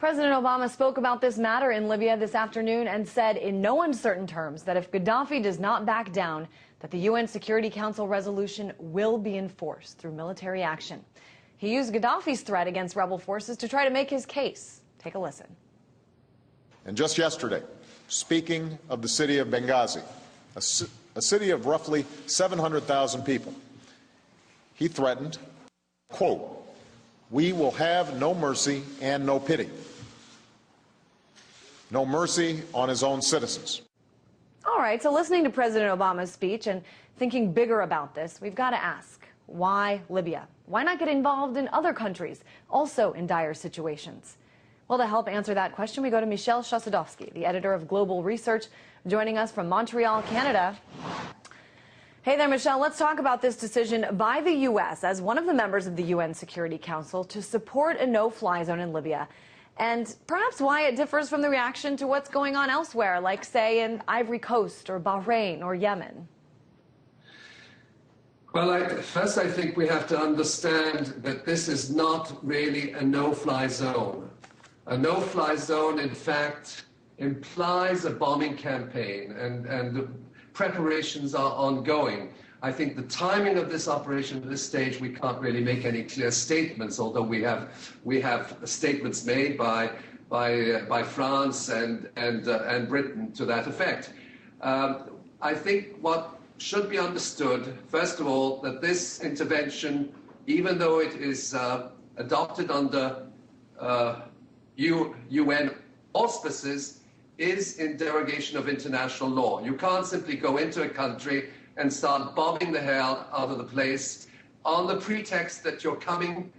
President Obama spoke about this matter in Libya this afternoon and said in no uncertain terms that if Gaddafi does not back down, that the UN Security Council resolution will be enforced through military action. He used Gaddafi's threat against rebel forces to try to make his case. Take a listen. And just yesterday, speaking of the city of Benghazi, a city of roughly 700,000 people, he threatened, quote, "We will have no mercy and no pity." No mercy on his own citizens. All right, so listening to President Obama's speech and thinking bigger about this, we've got to ask, why Libya? Why not get involved in other countries, also in dire situations? Well, to help answer that question, we go to Michelle Shasadovsky, the editor of Global Research, joining us from Montreal, Canada. Hey there, Michelle. Let's talk about this decision by the U.S. as one of the members of the UN Security Council to support a no-fly zone in Libya, and perhaps why it differs from the reaction to what's going on elsewhere, like, say, in Ivory Coast or Bahrain or Yemen. Well, first I think we have to understand that this is not really a no-fly zone. A no-fly zone, in fact, implies a bombing campaign, and the preparations are ongoing. I think the timing of this operation at this stage, we can't really make any clear statements, although we have statements made by France and Britain to that effect. I think what should be understood, first of all, that this intervention, even though it is adopted under UN auspices, is in derogation of international law. You can't simply go into a country and start bombing the hell out of the place on the pretext that you're coming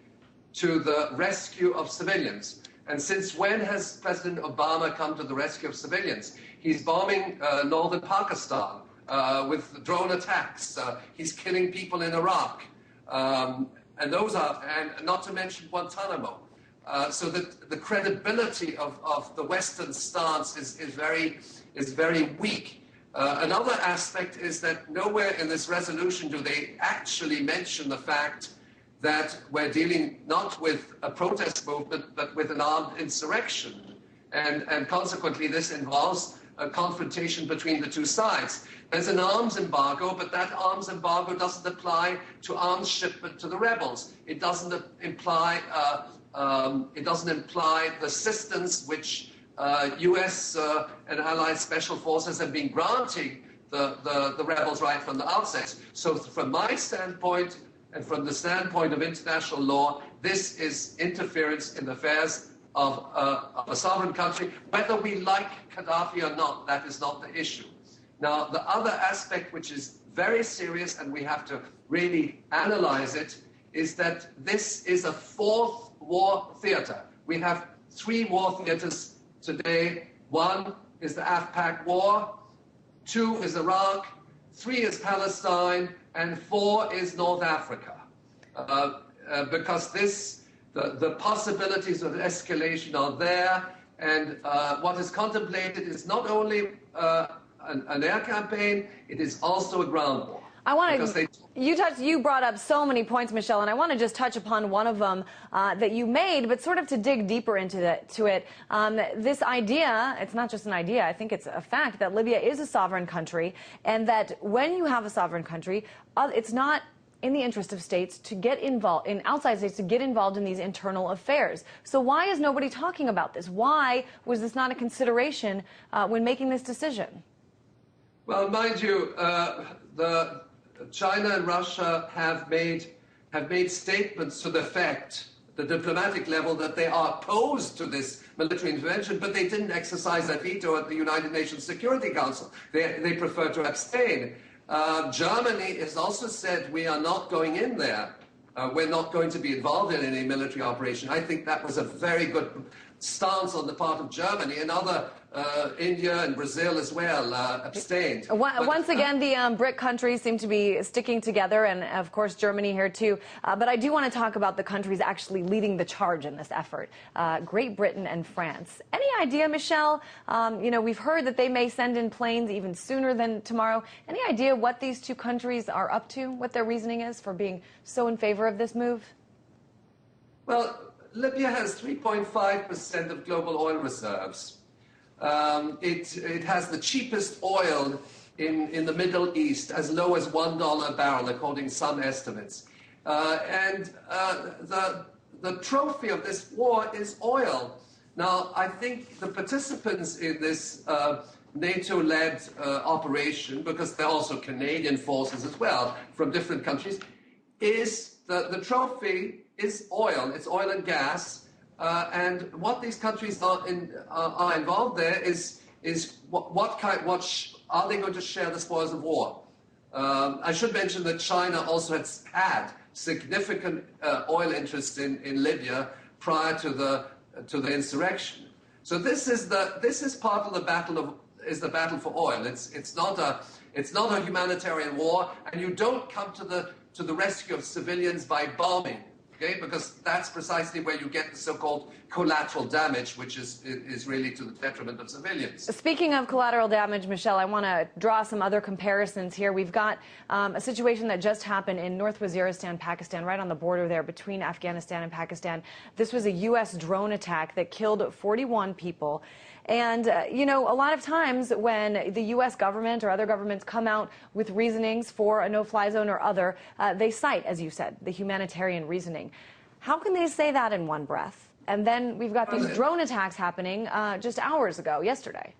to the rescue of civilians. And since when has President Obama come to the rescue of civilians? He's bombing northern Pakistan with drone attacks. He's killing people in Iraq. And not to mention Guantanamo. So that the credibility of the Western stance is very weak. Another aspect is that nowhere in this resolution do they actually mention the fact that we're dealing not with a protest movement, but with an armed insurrection. And consequently, this involves a confrontation between the two sides. There's an arms embargo, but that arms embargo doesn't apply to arms shipment to the rebels. It doesn't imply the assistance which U.S. and Allied special forces have been granting the rebels right from the outset. So from my standpoint and from the standpoint of international law, this is interference in the affairs of a sovereign country. Whether we like Qaddafi or not, that is not the issue. Now, the other aspect, which is very serious, and we have to really analyze it, is that this is a fourth war theater. We have three war theaters today. One is the AfPak war, two is Iraq, three is Palestine, and four is North Africa. Because the possibilities of escalation are there, and what is contemplated is not only an air campaign, it is also a ground war. I want to. You brought up so many points, Michelle, and I want to just touch upon one of them that you made, but sort of to dig deeper into it. This idea, it's not just an idea. I think it's a fact that Libya is a sovereign country, and that when you have a sovereign country, it's not in the interest of states to get involved, in outside states to get involved in these internal affairs. So why is nobody talking about this? Why was this not a consideration when making this decision? Well, mind you, China and Russia have made statements to the effect, the diplomatic level, that they are opposed to this military intervention, but they didn't exercise that veto at the United Nations Security Council. They prefer to abstain. Germany has also said, we are not going in there. We're not going to be involved in any military operation. I think that was a very good stance on the part of Germany, and other India and Brazil as well abstained. Once again, the BRIC countries seem to be sticking together, and of course Germany here too. But I do want to talk about the countries actually leading the charge in this effort, Great Britain and France. Any idea, Michelle? We've heard that they may send in planes even sooner than tomorrow. Any idea what these two countries are up to, what their reasoning is for being so in favor of this move? Well, Libya has 3.5% of global oil reserves. It has the cheapest oil in the Middle East, as low as $1 a barrel, according to some estimates. The trophy of this war is oil. Now, I think the participants in this NATO-led operation, because they're also Canadian forces as well from different countries, is the trophy is oil. It's oil and gas. And what these countries are involved there is are they going to share the spoils of war? I should mention that China also has had significant oil interests in Libya prior to the insurrection. So this is part of the battle for oil. It's not a humanitarian war, and you don't come to the rescue of civilians by bombing. Okay, because that's precisely where you get the so-called collateral damage, which is really to the detriment of civilians. Speaking of collateral damage, Michelle, I want to draw some other comparisons here. We've got a situation that just happened in North Waziristan, Pakistan, right on the border there between Afghanistan and Pakistan. This was a U.S. drone attack that killed 41 people. And, you know, a lot of times when the U.S. government or other governments come out with reasonings for a no-fly zone or other, they cite, as you said, the humanitarian reasoning. How can they say that in one breath? And then we've got these drone attacks happening just hours ago, yesterday.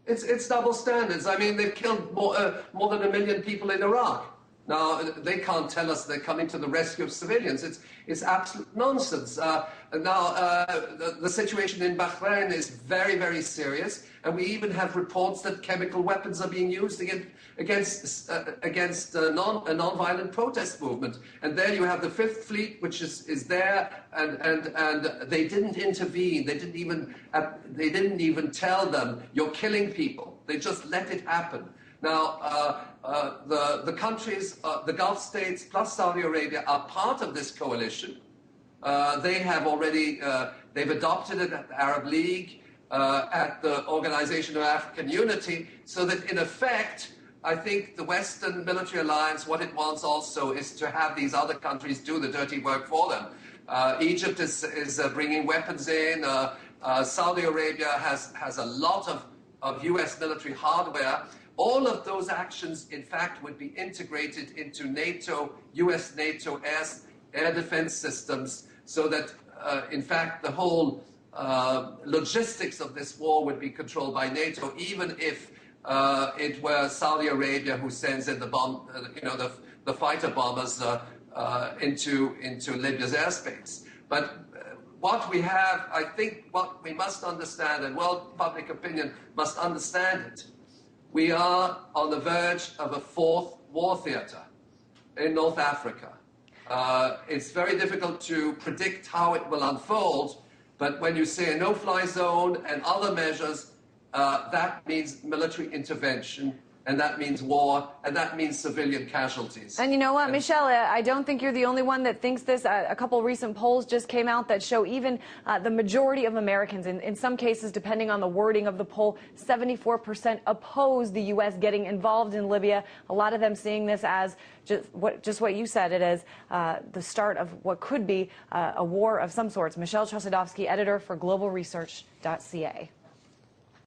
It's double standards. I mean, they've killed more than 1 million people in Iraq. Now, they can't tell us they're coming to the rescue of civilians. It's absolute nonsense. The situation in Bahrain is very, very serious, and we even have reports that chemical weapons are being used against a non-violent protest movement. And there you have the Fifth Fleet, which is there, and they didn't intervene. They didn't even tell them you're killing people. They just let it happen. Now, the countries, the Gulf states plus Saudi Arabia are part of this coalition. They have already, they've adopted it at the Arab League, at the Organization of African Unity, so that in effect, I think the Western military alliance, what it wants also is to have these other countries do the dirty work for them. Egypt is bringing weapons in. Saudi Arabia has a lot of U.S. military hardware. All of those actions, in fact, would be integrated into NATO, U.S. NATO air defense systems, so that, in fact, the whole logistics of this war would be controlled by NATO, even if it were Saudi Arabia who sends in the fighter bombers into Libya's airspace. But what we have, I think, what we must understand, and world public opinion must understand it. We are on the verge of a fourth war theater in North Africa. It's very difficult to predict how it will unfold, but when you say a no-fly zone and other measures, that means military intervention, and that means war, and that means civilian casualties. And you know what, Michelle, I don't think you're the only one that thinks this. A couple recent polls just came out that show even the majority of Americans, in some cases, depending on the wording of the poll, 74% oppose the U.S. getting involved in Libya. A lot of them seeing this as just what you said, it as the start of what could be a war of some sorts. Michelle Chossudovsky, editor for globalresearch.ca.